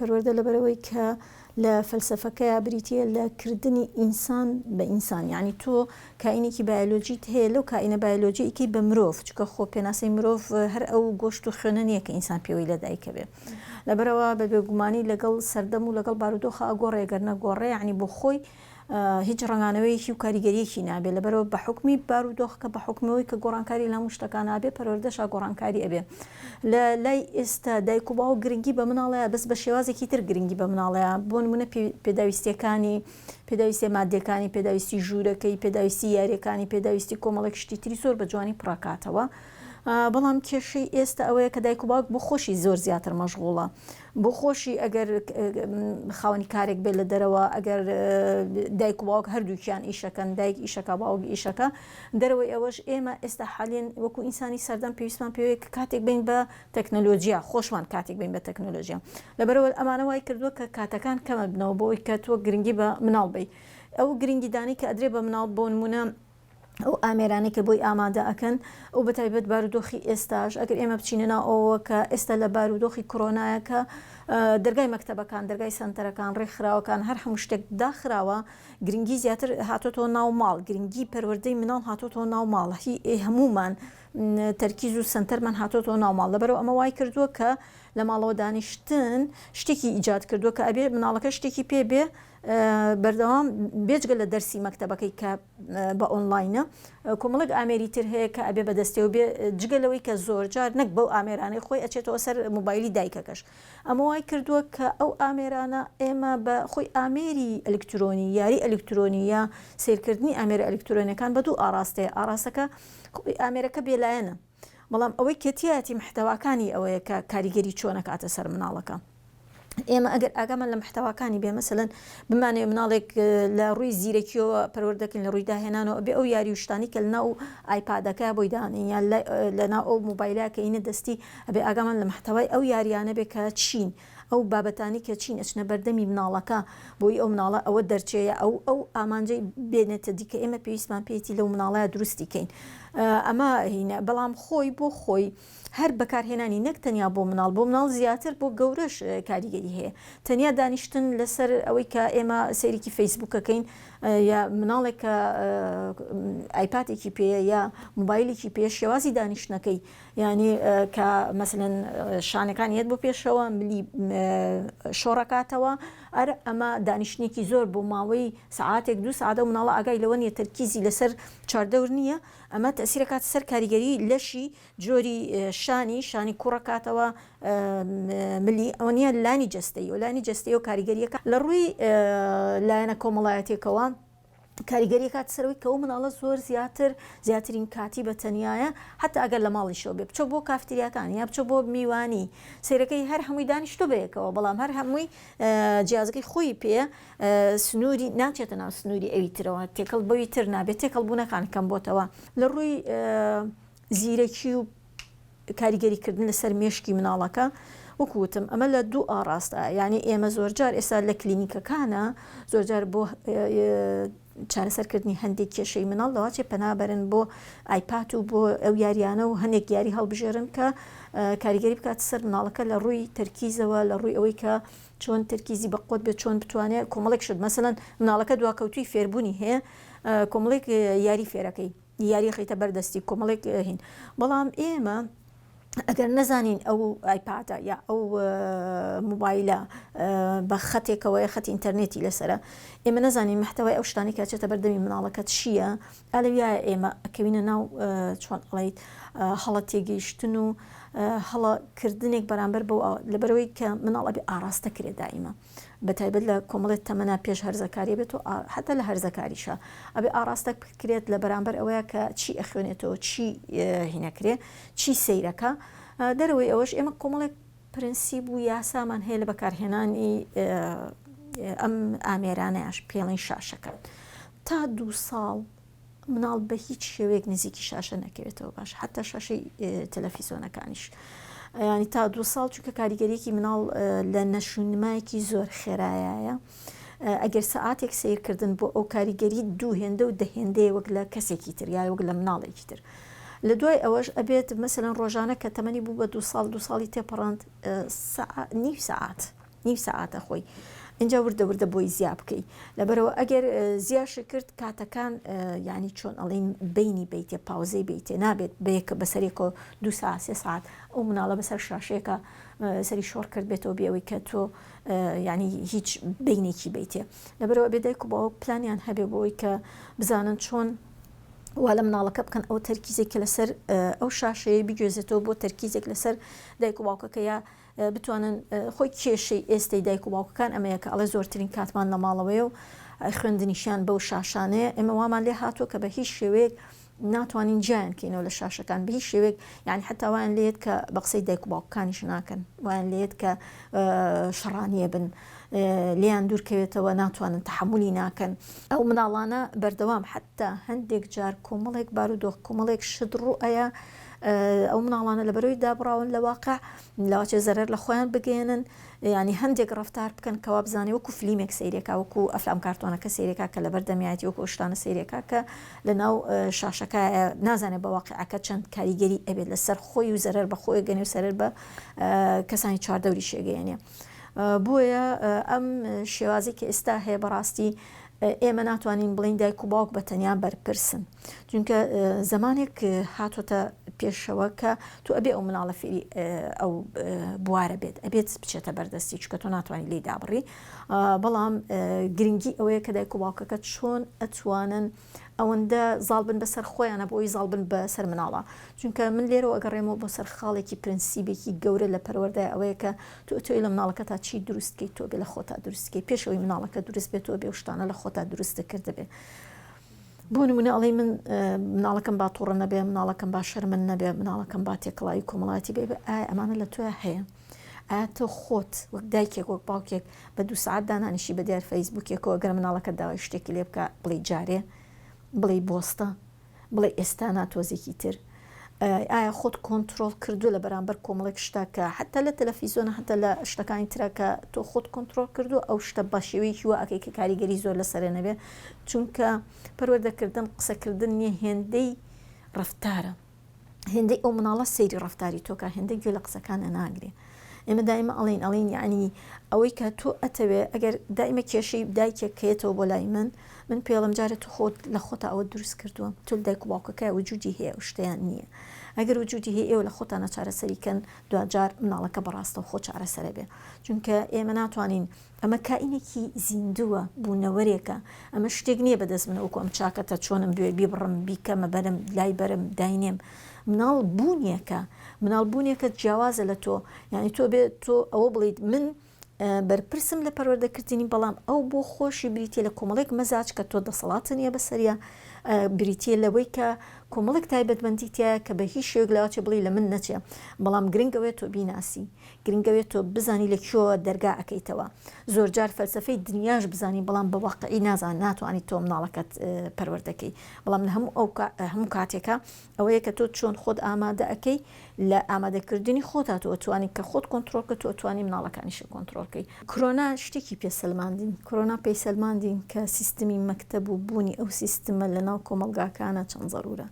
پەروەردە لەبەرەوەی کە لە فەلسەفەکەیە بریتیە لە کردنی ئینسان بە ئینسان، یعنی تۆ کائینێکی بایۆلۆجیت هەیە لەو کائینە بایۆلۆجیەکەی بە مرۆڤ، چکە خۆ پێناسەی مرۆڤ هەر ئەو گۆشت و خوێنە نییە کە ئینسان پێوەی لەدایکە بێ. لەبەرەوە بە بێگومانی لەگەڵ سەردەم و لەگەڵ بارودۆخە ئەگۆڕێ گەر نەگۆڕێ، یعنی بۆ خۆی هیچ ڕەنگانەوەیەکی و کاریگەریەکی نابێت. لەبەرەوە بە حکمی بارودۆخەکە بە حکمەوەی کە گۆڕانکاری لە هەموو شتەکان نابێ، پەروەردەشا گۆڕانکاری ئەبێ. لە لای ئێستا دایک و باوک گرنگی بە مناڵەیە، بەس بە شێوازێکی تر گرنگی بە مناڵەیە. بۆ نمونە پێداویستیەکانی، پێداویستی مادیەکانی، پێداویستی ژوورەکەی، پێداویستی یاریەکانی، پێداویستی کۆمەڵێک شتی تری زۆر بە جوانی پڕاکاتەوە. بەڵام کێشەی ئێستا ئەوەیە کە دایک و باوک بۆ خۆشی زۆر زیاتر مەشغوڵە، بۆ خۆشی ئەگەر خاوەنی کارێک بێت لە دەرەوە، ئەگەر دایک و باوک هەردووکیان ئیشەکەن، دایک ئیشەکە باوک ئیشەکە، دەرەوەی ئەوەش ئێمە ئێستا حالێن وەکو ئینسانی سەردەم پێویستمان پێوەیە کە کاتێک بین بە تەکنۆلۆژیا، خۆشمان کاتێک بین بە تەکنۆلۆژیا. لەبەرەوە ئەمانە وای کردووە کە کاتەکان کەمە بنەوە بۆی کە تۆ گرنگی بە مناڵ بی. ئەو گرنگی دانی کە ئەدرێ بە مناڵ بۆ نمونە ئەو ئامێرانەی کە بۆی ئامادە ئەکەن، ئەو بەتایبەت بارودۆخی ئێستاش ئەگەر ئێمە بچینەنا ئەوە کە ئێستا لە بارودۆخی کۆرۆنایەکە دەرگای مەکتەبەکان، دەرگای سەنتەرەکان، ڕێکخراوەکان هەر هەموو شتێک داخراوە، گرنگی زیاتر هاتۆتەوە ناو ماڵ، گرنگی پەروەردەی مناڵ هاتۆتەوە ناو ماڵ، هەمومان تەرکیز و سنتەرمان هاتۆتەوە ناو ماڵ. لەبەرەوە ئەمە وای کردووە کە لە ماڵەوە دانیشتن شتێکی ئیجاد کردووە کە ئەبێ مناڵەکە شتێکی پێ بێ بەردەوام بێجگە لە دەرسی مەکتەبەکەی کە بە ئۆنلاینە. کۆمەڵک ئامێری تر هەیە کە ئەبێ بەدەستێەوە بێ، جگەلەوەی کە زۆر جار نەک بەو ئامێرانەی خۆی ئەچێتەوە سەر موبایلی دایکەکەش. ئەمە وای کردووە کە ئەو ئامێرانە ئێمە بە خۆی ئامێری ئەلکترۆنی، یاری ئەلکترۆنی یا سیرکردنی ئامێرە ئەلکترۆنیەکان بە دوو ئاراستەیە. ئاراستەکە ئامێرەکە بێلایەنە، بەڵام ئەوەی کێتیەتی محتەواکانی ئەوەیە کە کاریگەری چۆنە کاتە سەر مناڵەکە. ئێمە ئەگەر ئاگامان لە محتەواکانی بێ، مەسەلەن بمانێ مناڵێک لە ڕووی زیرەکیەوە پەروەردەکەین، لە ڕووی داهێنانەوە بێ ئەو یاری وشتانی کە لەناو ئایپادەکە بۆی دانین یان لەناو ئەو مۆبایلە کە ئینە دەستی، ئەبێ ئاگامان لە محتەوای ئەو یاریانە بێ کە چین، ئەو بابەتانی کە چین ئەچنە بەردەمی مناڵەکە بۆی ئەو مناڵە ئەوە دەرچەیە، ئەو ئامانجەی بێنێتە دیکە ئێمە پێویستمان پێیەتی لەو مناڵەیە دروستی کەین. ئەمە هینە، بەڵام خۆی بۆ خۆی هەر بەکارهێنانی نەک تەنیا بۆ مناڵ زیاتر بۆ گەورەش کاریگەری هەیە. تەنیا دانیشتن لەسەر ئەوەی کە ئێمە سەیرێکی فەیسبووکەکەین، یا مناڵێک کە ئایپاتێکی پێ یا موبایلێکی پێ، شێوازی دانیشتنەکەی، یعنی کە مەسەلەن شانەکانی هێت بۆ پێشەوە ملی شۆڕەکاتەوە، ئەمە دانیشتێکی زۆر بۆ ماوەی سعاتێک دو سعاتە و مناڵە ئاگای لەوە نیە تەرکیزی لەسەر چاردەور نییە. ئەمە تەسیرەکات سەر کاریگەری لەشی جۆری شانی کوڕەکاتەوە ملی، ئەوە نیە لانی جەستەی و لانی جەستەی و کاریگەریەکە لە ڕووی لایەنە کۆمەڵایەتێکەوە کاریگەری کات سەرەوەی کە ئەو مناڵە زۆر زیاترین کاتی بە تەنیایە، حتا ئەگەر لە ماڵیشەوە بێ، بچۆ بۆ کافتریاکان یا بچۆ بۆ میوانی، سیرەکەی هەر هەمووی دانیشتۆ بەیەکەوە، بەڵام هەر هەمووی جیازەکەی خۆی پێ سنووری ناچێتە ناو سنووری ئەوی ترەوە، تێکەڵ بەوی تر نابێت، تێکەڵ بوونەکان کەم بۆتەوە. لە ڕووی زیرەکی و کاریگەریکردن لەسەر مێشکی مناڵەکە، وەکوتم ئەمە لە دوو ئاڕاستە، یعنی ئێمە زۆرجار ئێستا لە کلینیکەکانە زۆرجار بۆ چارەسەرکردنی هەندێک کێشەی مناڵ لەواچێ پەنابەرن بۆ ئایپات و بۆ ئەو یاریانە و هەندێک یاری هەڵبژێرن کە کاریگەری بکات سەر مناڵەکە لە ڕووی تەرکیزەوە، لە ڕووی ئەوەی کە چۆن تەرکیزی بەقۆت بێت، چۆن بتوانێت کۆمەڵێک شت، مەسەلەن مناڵەکە دواکەوتوی فێربوونی هەیە، کۆمەڵێک یاری فێرەکەی، یاری خەیتە بەردەستی، کۆمەڵێک هین. بەڵام ئێمە ئەگەر نەزانین ئەو ئایپاتە یا ئەو موبایلە بە خەتێکەوەی خەتی ئینتەرنێتی لەسرە، ئێمە نەزانین محتەوای ئەو شتانی کاچێتە بەردەمی مناڵەکە چییە، ئەلەویایە ئێمە ئەکەوینە ناو چۆن ئەڵێیت هەڵە تێگەیشتن و هەڵەکردنێک بەرامبەر بەو لەبەرەوەی کە مناڵ ئەبێ ئاراستە کرێ دائیمە، بەتایبەت لە کۆمەڵێت تەمەنا پێش هەرزەکاری بێت و حتا لە هەرزەکاریشە ئەبێ ئاراستە بکرێت لە بەرامبەر ئەوەیە کە چی ئەخوێنێتەوە، چی هینەکرێ، چی سەیرەکە. دەرەوەی ئەوەش ئێمە کۆمەڵێک پرەنسیب و یاسامان هەیە لە بەکارهێنانی ئەم ئامێرانەیەش پێڵین شاشەکان. تا 2 ساڵ مناڵ بە هیچ شێوەیەک نزیکی شاشە نەکەوێتەوە باش، حتا شاشەی تەلەڤیزۆنەکانیش، ینی تا 2 ساڵ، چونکە کاریگەریەکی مناڵ لە نەشونمایەکی زۆر خێرایایە. ئەگەر سەعاتێک سیرکردن بۆ ئەو کاریگەری دوو هێندە و دەهێندەیە وەک لە کەسێکی تر یا وەک لە مناڵێکی تر. لە دوای ئەوەش ئەبێت مەسەلەن ڕۆژانە کە تەمەنی بوو بە 2 ساڵ 2 ساڵی تێپەڕاند، نیو سەعات نیو سەعاتە خۆی اینجا وردە وردە بۆی زیاب بکەی لەبەرەوە ئەگەر زیاش کرد کاتەکان ینی چۆن ئەڵین بینی بیتێ پاوزەی بیتێ نابێت بەیەکە بەسەرێکەوە 2 ساعت 3 ساعت ئەو مناڵە بەسەر شاشەیەەکە سەری شۆڕ کرد بێتەوە بێەوەی کە تۆ ینی هیچ بینێکی بیتێ لەبەرەوە بێدایک و باوە پلانیان هەبێ بۆی کە بزانن چۆن وا لە مناڵەکە بکەن ئەو تەرکیزێکی لەسەر ئەو شاشەیە بگوێزێتەوە بۆ تەرکیزێک لەسەر دایک و باوکەکەیە بتوانن خۆی کێشەی ئێستای دایک و باوکەکان ئەمەیە کە ئەڵێ زۆرترین کاتمان لە ماڵەوەی و خوێندنیشیان بەو شاشانەیە ئێمە وامان لێ هاتووە کە بە هیچ شێوەیەک ناتوانین جیان کەینەوە لە شاشەکان بە هیچ شێوەیەک یعنی حتا وایان لێت کە بە قسەی دایک و باوکەکانیش ناکەن وایان لێت کە شەڕانیە بن لیان دوورکەوێتەوە ناتوانن تحملی ناکەن ئەو مناڵانە بەردەوام حتا هەندێک جار کۆمەڵێک بارودۆخ کۆمەڵێک شت ڕوئەیە ئەو مناڵانە لە بەرەوەی دابڕاون لە واقع لاوەچێ زەرەر لە خۆیان بگەێنن ینی هەندێک ڕفتار بکەن کەوا بزانێ وەکو فلیمێک سەیرێکا وەکو ئەفلام کارتۆنەکە سەیرێکا کە لەبەر دەمیاتی وەکو شتانە سەیرێکا کە لە ناو شاشەکە نازانێت بە واقعەکە چەند کاریگەری ئەبێت لەسەر خۆی و زەرەر بە خۆی گەنێ و سەرەر بە کەسانی چواردەوری شێگەیەنێ بۆیە ئەم شێوازی کە ئێستا هەیە بەڕاستی ئێمە ناتوانین بڵین دایک و باوک بە تەنیا بەرپرسن چونکە زمانێک هاتوۆتە پێشەوە کە تو ئەبێ ئەو مناڵە فێری ئەو بوارە بێت ئەبێت بچێتە بەردەستی چکە تۆ ناتوانانی لی دابڕی بەڵام گرنگی ئەوەیە کە دایک و باوکەکە چۆن ئەتوانن ئەوەندە زاڵ بن بەسەر خۆیانە بۆی زاڵ بن بەسەر مناڵە چونکە من لێرەوە ئەگەڕێمەوە بۆ سەر خاڵێکی پرەنسیبێکی گەورە لە پەروەردای ئەوەیە کە تۆی لە مناڵەکە تا چی دروستکەی تۆ بێ لە خۆتا دروستکەی پێشەوەی مناڵەکە دروست بێتەوە بێ شتانە لە خۆتا دروستە کردبێ بۆ نمونە ئەڵێ من مناڵەکەم با تووڕە نەبێ مناڵەکەم با شەرمن نەبێ مناڵەکەم با تێکڵایی کۆمەڵاتی بێ ئایا ئەمانە لە تۆە هەیە ئایا تۆ خۆت وەک دایکێک وەک باوکێک بە 2 ساعت دانانیشی بە دیار فەیسبوکێکەوە گەر مناڵەکە داوای شتێکی لێ بکە بڵێ جارێ بڵێ بۆستە بڵێ ئێستا ناتۆزێکی تر ئایا خۆت کۆنتترۆل کردو لە بەرامبەر کۆمەڵێک شتاکە حتا لە تەلەڤیزۆنە هەتا لە شتەکانی ترەکە تۆ خۆت کۆنتترۆل کردو ئەو شتە باشێوەیەکی وە ئەکەی کە کاریگەری زۆر لەسەرێ نەبێ چونکە پەروەردەکردن قسەکردن نیە هێندەی ڕفتارە هێندەی ئەو مناڵە سەیری ڕفتاری تۆکە هێندەی گوێ لە قسەکانە ناگرێ ئێمە دائیمە ئەڵین یعنی ئەوەی کە تۆ ئەتەوێ ئەگەر دائیمە کێشەی دایکێک کێتەوە بۆ لای من پێڵم جارە تو خۆت لە خۆتا ئەوە دروست کردووە تۆ دایک و باوکەکە وجودی هەیە و شتیان نییە ئەگەر وجودی هەیە ئێوە لە خۆتانە چارەسەریکەن دوجار مناڵەکە بەڕاستە و خۆ چارەسەرە بێ چونکە ئێمە ناتوانین ئەمە کائینێکی زیندووە بوونەوەرێکە ئەمە شتێک نییە بەدەست منە وەکو ئەم چاکەتە چۆنم دوێ بیبڕم بیکەمە بەرم لای بەرم داینێم مناڵ بوونیەکە جیاوازە لە تۆ یعنی تۆ بێت تۆ ئەوە بڵیت من بەرپرسم لە پەروەردەکردنی بەڵام ئەو بۆ خۆشی بریتە لە کۆمەڵێک مەزاج کە تۆ دەسەڵاتە نیە بەسەریە بریتە لەوەی کە کۆمەڵێک تایبەتمەندی تایە کە بە هیچ شێوک لاوەچێ بڵی لە من نەچێ بەڵام گرنگەوێت تۆ بیناسی گرنگەوێت تۆ بزانی لە کێوە دەرگا ئەەکەیتەوە زۆر جار فەلسفەی دنیاش بزانی بەڵام بە واقعی نازان ناتوانانی تۆ مناڵەکەت پەروەردەکەی بەڵام لە هەموو کاتێکە ئەوەیە کە تۆ چۆن خۆت ئامادە ئەەکەی لە ئامادەکردنی خۆتا تۆ ئەتوانی کە خۆت کۆنتترۆلکە تۆ ئەتوانی مناڵەکانیشە کۆنتترۆلکەی کۆرۆنا شتێکی پێسەلماندین کۆرۆنا پێیسەلماندین کە سیستمی مەکتەب و بوونی ئەو سیستمە لە ناو کۆمەلگاکانە چەند زەرورە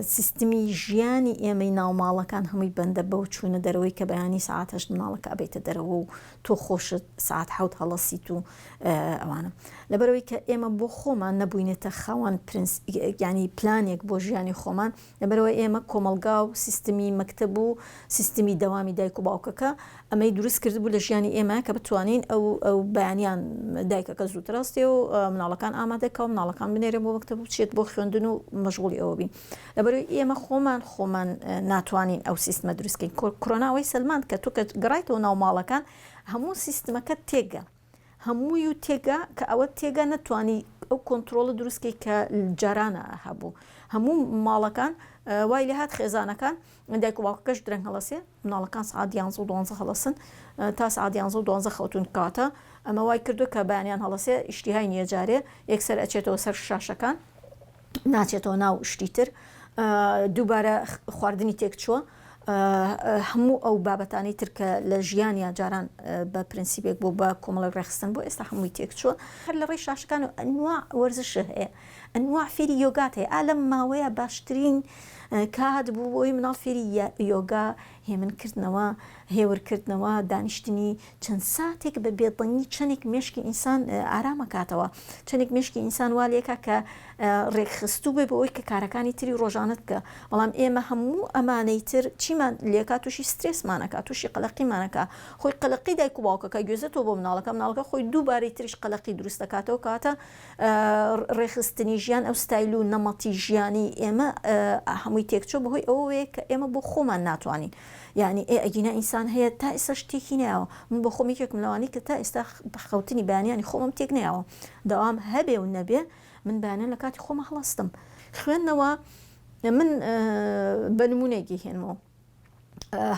سیستمی ژیانی ئێمەی ناوماڵەکان هەمووی بەندە بەو چوونە دەرەوەی کە بەیانی ساعت 8 مناڵەکە ئەبێتە دەرەوە و تۆ خۆشت ساعت 7 هەڵەسیت و ئەوانە لەبەرەوەی کە ئێمە بۆ خۆمان نەبووینێتە خاوەن ینی پلانێک بۆ ژیانی خۆمان لەبەرەوەی ئێمە کۆمەلگا و سیستمی مەکتەب و سیستمی دەوامی دایک و باوکەکە ئەمەی دروست کردبوو لە ژیانی ئێمە کە بتوانین ئەو بەیانیان دایکەکە زووتر ڕاستێ و مناڵەکان ئامادەکە و مناڵەکان بنێرە بۆ مەکتەب و بچێت بۆ خوێندن و مەشغوڵی ئەوە بین لەبەرەوەی ئێمە خۆمان ناتوانین ئەو سیستمە دروستکەین کۆرۆناوەی سەلماند کە تۆ کە گەڕایتەوە ناوماڵەکان هەموو سیستمەکە تێگە هەمووی و تێگە کە ئەوە تێگە نەتوانی ئەو کۆنتترۆلە دروستکەی کە جارانە هەبوو هەموو ماڵەکان وای لێ هات خێزانەکان دایک و باوکەکەش درەنگ هەڵەسێ مناڵەکان سعات 11 و 12 هەڵەسن تا سعات 11 و 12 خەوتون کاتە ئەمە وای کردو کە بەیانیان هەڵەسێ ئیشتیهای نییە جارێ یەکسەر ئەچێتەوە سەر شاشەکان ناچێتەوە ناو شتی تر دووبارە خواردنی تێک چووە هەموو ئەو بابەتانی ترکە لە ژیانیا جاران بە پرینسیپێک بۆ بە کۆمەڵی ڕێخستن بۆ ئێستا هەمووی تێک چووە هەر لە ڕێی شاشەکان و ئەنواع وەرزش هەیە ئەنواع فێری یۆگات هەیە ئالەم ماوەیە باشترین کات بوو بۆی مناڵ فێری یۆگا هێمنکردنەوە هێورکردنەوە دانیشتنی چەند ساتێک بە بێدڵنگی چەندێک مێشکی ئینسان ئارامەکاتەوە چەندێک مێشکی ئینسان وا لێکە کە ڕێکخستوو بێ بەوەی کە کارەکانی تری ڕۆژانت بکە بەڵام ئێمە هەموو ئەمانەی تر چیمان لێکا تووشی سترێسمانەکە تووشی قەلەقیمانەکە خۆی قەلەقی دایک و باوکەکە گوێزێتەوە بۆ مناڵەکە خۆی دووبارەی تریش قەلەقی دروست دەکاتەوە کاتە ڕێخستنی ژیان ئەو ستایل و نەمەتی ژیانی ئێمە هەمووی تێکچۆ بەهۆی ئەوەیە کە ئێمە بۆ خۆمان ناتوانین یعنی ئەگینا ئینسان هەیە تا ئێستا شتێکی نایەوە من بۆ خۆم یەکێکم لەوانی کە تا ئێستا بەخەوتنی بەیانیانی خۆمم تێک نایەوە دەوام هەبێ و نەبێ من بەیانیان لە کاتی خۆمە هەڵاستم خوێندنەوە من بە نمونەیەکی هێنمەوە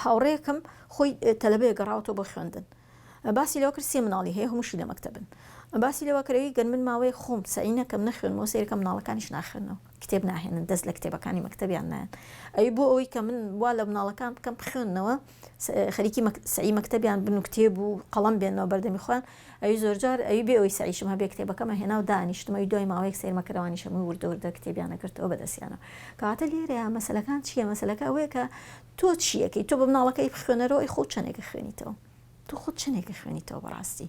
هاوڕەیەکم خۆی تەلەبەیە گەڕاوەتەوە بۆ خوێندن باسی لەوە کرد سێ مناڵی هەیە هەمووشی لە مەکتەبن باسی لەوە کردەوەی گەن من ماوەیە خۆم سەعینەکەم نەخوێنمەوە سێرەکە مناڵەکانیش ناخوێنەوە کتێب ناهێنن دەست لە کتێبەکانی مەکتەبیان نایەن ئەی بۆ ئەوەی کە من وا لە مناڵەکان بکەم بخوێننەوە خەریکی سعی مەکتەبیان بن و کتێب و قەڵەم بێنەوە بەردەمی خۆیان ئەوی زۆرجار ئەوی بێ ئەوەی سعیشم هەبێ کتێبەکەمە هێنا و دانیشتم ئەوی دوای ماوەیەک سێرمەکەرەوانیش هەمووی وردە کتێبیان نەکردەوە بەدەستیانەوە کاتە لێرەیە مەسەلەکان چییە مەسەلەکە ئەوەیە کە تۆ چیەکەی تۆ بە مناڵەکەی بخوێنەرەوە ئەی خۆ چەندێکە خوێنیتەوە تۆ خۆت چەندێکە خوێنیتەوە بەڕاستی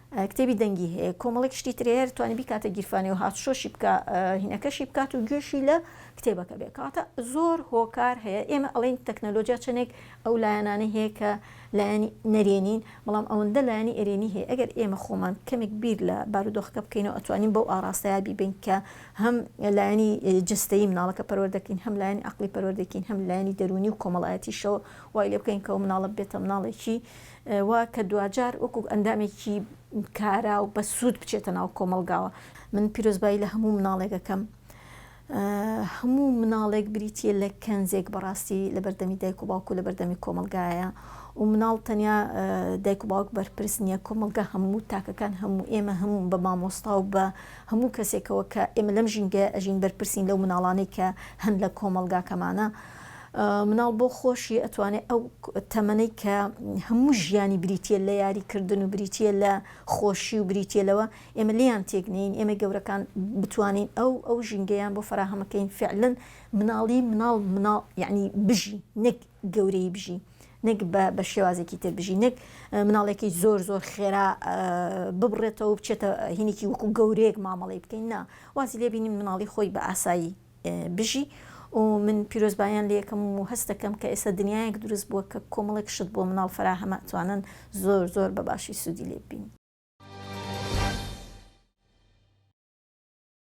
کتێبی دەنگی هەیە کۆمەڵێک شتی ترێر توانی بیکاتە گیرفانی و هاتشۆشی بکە هینەکەشی بکات و گوێشی لە کتێبەکە بێ کاتە زۆر هۆکار هەیە ئێمە ئەڵێن تەکنەلۆجیا چەندێک ئەو لایەنانەی هەیە کە لایەنی نەرێنین بەڵام ئەوەندە لایەنی ئەرێنی هەیە ئەگەر ئێمە خۆمان کەمێک بیر لە بارودۆخەکە بکەینەوە ئەتوانین بەو ئاراستەیە بیبین کە هەم لایەنی جستەیی مناڵەکە پەروەردەکەین هەم لایەنی عەقڵی پەروەردەکەین هەم لایەنی دەرونی و کۆمەڵایەتیشەوە وای لێ بکەین کە مناڵە بێتە مناڵێکی وا کە دوجار وەکو ئەندامێکی کارا و بە سوود بچێتە ناو کۆمەلگاوە من پیرۆزبایی لە هەموو مناڵێکەکەم هەموو مناڵێک بریتە لە کەنزێک بەڕاستی لە بەردەمی دایک و باوکو لە بەردەمی کۆمەلگایە و مناڵ تەنیا دایک و باوک بەرپرس نییە کۆمەلگا هەموو تاکەکان هەموو ئێمە هەموو بە مامۆستا و بە هەموو کەسێکەوە کە ئێمە لەم ژینگە ئەژین بەرپرسین لەو مناڵانەی کە هەند لە کۆمەلگاکەمانە مناڵ بۆ خۆشی ئەتوانێت ئەو تەمەنەی کە هەموو ژیانی بریتە لە یاریکردن و بریتە لە خۆشی و بریتە لەوە ئێمە لیان تێکنین ئێمە گەورەکان بتوانین ئەو ژینگەیان بۆ فراهەمەکەین فعلن مناڵی مناڵ یعنی بژی نەک گەورەی بژی نەک بە شێوازێکی تر بژی نەک مناڵێکی زۆر زۆر خێرا ببڕێتەوە بچێتە هینێکی وەکو گەورەیەک مامەڵی بکەین نا وازی لێبینین مناڵی خۆی بە ئاسایی بژی و من پیرۆزبایان لە یەکەم و هەست دەکەم کە ئێستا دنیایەک دروست بووە کە کۆمەڵێک شت بۆ مناڵ فراهەمە توانن زۆر زۆر بە باشی سوودی لێ ببین.